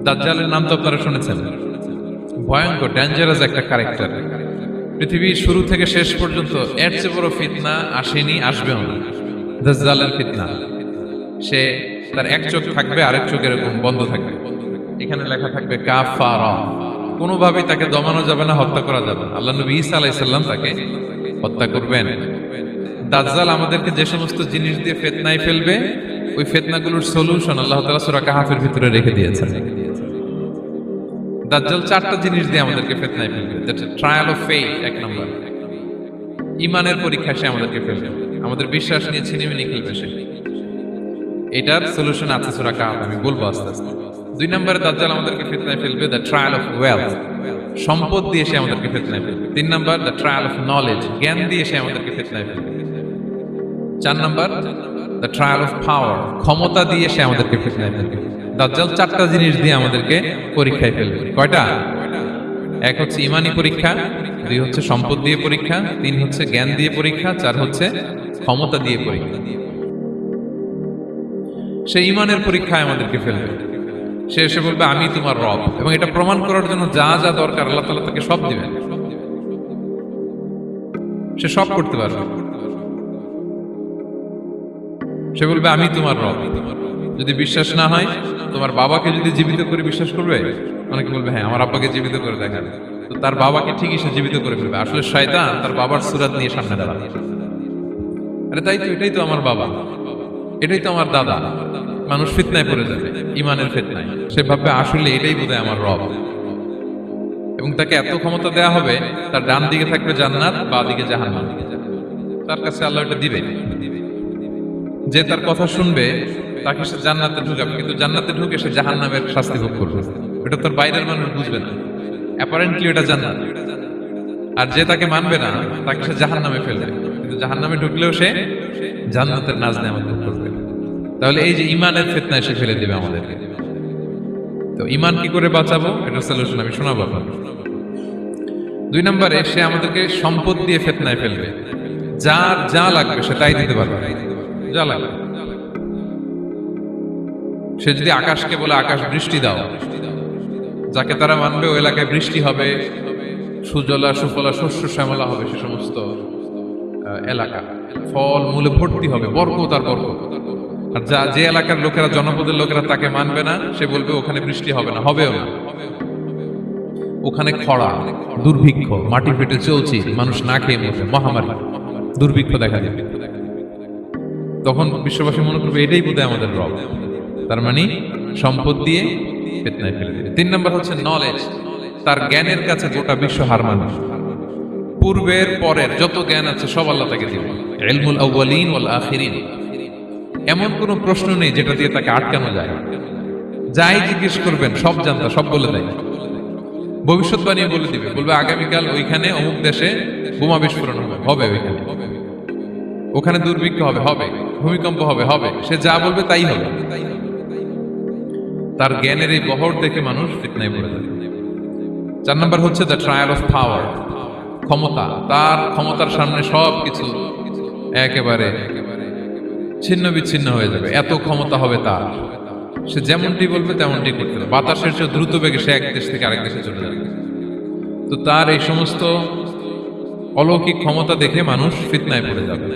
দাজ্জালের নাম তো আপনারা শুনেছেন। ভয়ঙ্কর ডেঞ্জারাস একটা ক্যারেক্টার। পৃথিবীর শুরু থেকে শেষ পর্যন্ত এর চেয়ে বড় ফিতনা আসেনি, আসবেও না। দাজ্জালের ফিতনা। সে তার এক চোখ থাকবে, আরেক চোখ এরকম বন্ধ থাকবে, এখানে লেখা থাকবে কাফারা। কোনোভাবেই তাকে দমানো যাবে না, হত্যা করা যাবে না। আল্লাহ নবী ঈসা আলাইহিস সালাম তাকে হত্যা করবেন। দাজ্জাল আমাদেরকে যে সমস্ত জিনিস দিয়ে ফিতনায় ফেলবে, ওই ফিতনাগুলোর সলিউশন আল্লাহ তাআলা সূরা কাহফের ভিতরে রেখে দিয়েছেন। দাজ্জাল চারটা জিনিস দিয়ে আমাদেরকে ফিতনায় ফেলবে। দ্যাটস ট্রায়াল অফ ফেথ, এক নম্বর। ঈমানের পরীক্ষা সে আমাদেরকে ফেলবে, আমাদের বিশ্বাস নিয়ে ছিনিমিনি খেলবে সে। এটার সলিউশন আছে সূরা কাহফ, আমি বলবো আস্তে আস্তে। দুই নম্বরে দাজ্জাল আমাদেরকে ফিতনায় ফেলবে দ্য ট্রায়াল অফ ওয়েলথ, সম্পদ দিয়ে সে আমাদেরকে ফিতনায় ফেলবে। তিন নম্বর দ্য ট্রায়াল অফ নলেজ, জ্ঞান দিয়ে সে আমাদেরকে ফিতনায় ফেলবে। চার নম্বর দ্য ট্রায়াল অফ পাওয়ার, ক্ষমতা দিয়ে সে আমাদেরকে ফিতনায় ফেলবে। দাজ্জাল চারটা জিনিস দিয়ে আমাদেরকে পরীক্ষায় ফেলবে। কয়টা? এক হচ্ছে ইমানি পরীক্ষা, দুই হচ্ছে সম্পদ দিয়ে পরীক্ষা, তিন হচ্ছে জ্ঞান দিয়ে পরীক্ষা, চার হচ্ছে ক্ষমতা দিয়ে পরীক্ষা। সে ইমানের পরীক্ষায় আমাদেরকে ফেলবে। সে এসে বলবে আমি তোমার রব, এবং এটা প্রমাণ করার জন্য যা যা দরকার আল্লাহ তাআলা তাকে সব দিবেন। সে সব করতে পারবে। সে বলবে আমি তোমার রব। যদি বিশ্বাস না হয়, তোমার বাবাকে যদি জীবিত করে বিশ্বাস করবে? অনেকে বলবে হ্যাঁ আমার আব্বাকে জীবিত করে দেখান। তো তার বাবাকে ঠিকই সে জীবিত করে ফেলবে। আসলে শয়তান তার বাবার সুরাত নিয়ে সামনে দাঁড়াবে। আরে তাই তো, এটাই তো আমার বাবা, এটাই তো আমার দাদা। মানুষ ফিতনায় পড়ে যাবে, ইমানের ফিতনায়। সে ভাববে আসলে এটাই বোধহয় আমার রব, এবং তাকে এত ক্ষমতা দেয়া হবে, তার ডান দিকে থাকবে জান্নাত, বাঁ দিকে জাহান্নাম। তার কাছে আল্লাহ এটা দিবে। যে তার কথা শুনবে তাকে সে জান্নাতে ঢুকাবে, কিন্তু জান্নাতে ঢুকে সে জাহান্নামের শাস্তি ভোগ করবে। এটা তোর বাইরের মানুষ বুঝবে না, অ্যাপারেন্টলি এটা জান্নাত। আর যে তাকে মানবে না তাকে সে জাহান্নামে ফেলবে, কিন্তু জাহান্নামে ঢুকলেও সে জান্নাতের নাজ নেয়ামত ভোগ করবে। তাহলে এই যে ইমানের ফিতনায় সে ফেলে দিবে আমাদেরকে। তো ইমান কি করে বাঁচাবো, এটার সলিউশন আমি শোনাবো আপনাকে। দুই নম্বরে সে আমাদেরকে সম্পদ দিয়ে ফিতনায় ফেলবে। যার যা লাগবে সে তাই দিতে পারবে, যা লাগবে। সে যদি আকাশকে বলে আকাশ বৃষ্টি দাও, যাকে তারা মানবে ওই এলাকায় বৃষ্টি হবে, সুজলা সুফলা শস্য শ্যামলা হবে সে সমস্ত এলাকা, ফল মূলে ভর্তি হবে, বরকত আর বরকত। আর যে এলাকার লোকেরা, জনপদের লোকেরা তাকে মানবে না, সে বলবে ওখানে বৃষ্টি হবে না, হবেও না। ওখানে খরা, দুর্ভিক্ষ, মাটি ফেটে চলছে, মানুষ না খেয়ে মরবে, মহামারী, দুর্ভিক্ষ দেখা যাবে। তখন বিশ্ববাসী মনে করবে এটাই বোধহয় আমাদের রব। তার মানে সম্পদ দিয়ে ফিতনায় ফেলে দিবে। তিন নম্বর হচ্ছে নলেজ, তার জ্ঞানের কাছে গোটা বিশ্ব হার মানে। পূর্বের পরের যত জ্ঞান আছে সব আল্লাহ তাকে দিবে। ইলমুল আউয়ালিন ওয়াল আখিরিন, এমন কোন প্রশ্ন নেই যেটা দিয়ে তাকে আটকানো যায়। যাই জিজ্ঞেস করবেন সব জানতা, সব বলে দেয়। ভবিষ্যৎবাণী বলে দিবে, বলবে আগামীকাল ওইখানে অমুক দেশে বোমা বিস্ফোরণ হবে, হবে ওইখানে, ওখানে দুর্ভিক্ষ হবে, হবে, ভূমিকম্প হবে, হবে। সে যা বলবে তাই হবে। তার জ্ঞানের এই বহর দেখে মানুষ ফিতনায় পড়ে যাবে। চার নম্বর হচ্ছে দ্য ট্রায়াল অফ পাওয়ার, ক্ষমতা। তার ক্ষমতার সামনে সবকিছু একেবারে ছিন্ন বিচ্ছিন্ন হয়ে যাবে, এত ক্ষমতা হবে তার। সে যেমনটি বলবে তেমনটি করতে হবে। বাতাসের চেয়ে দ্রুত বেগে সে এক দেশ থেকে আরেক দেশে চলে যাবে। তো তার এই সমস্ত অলৌকিক ক্ষমতা দেখে মানুষ ফিতনায় পড়ে যাবে।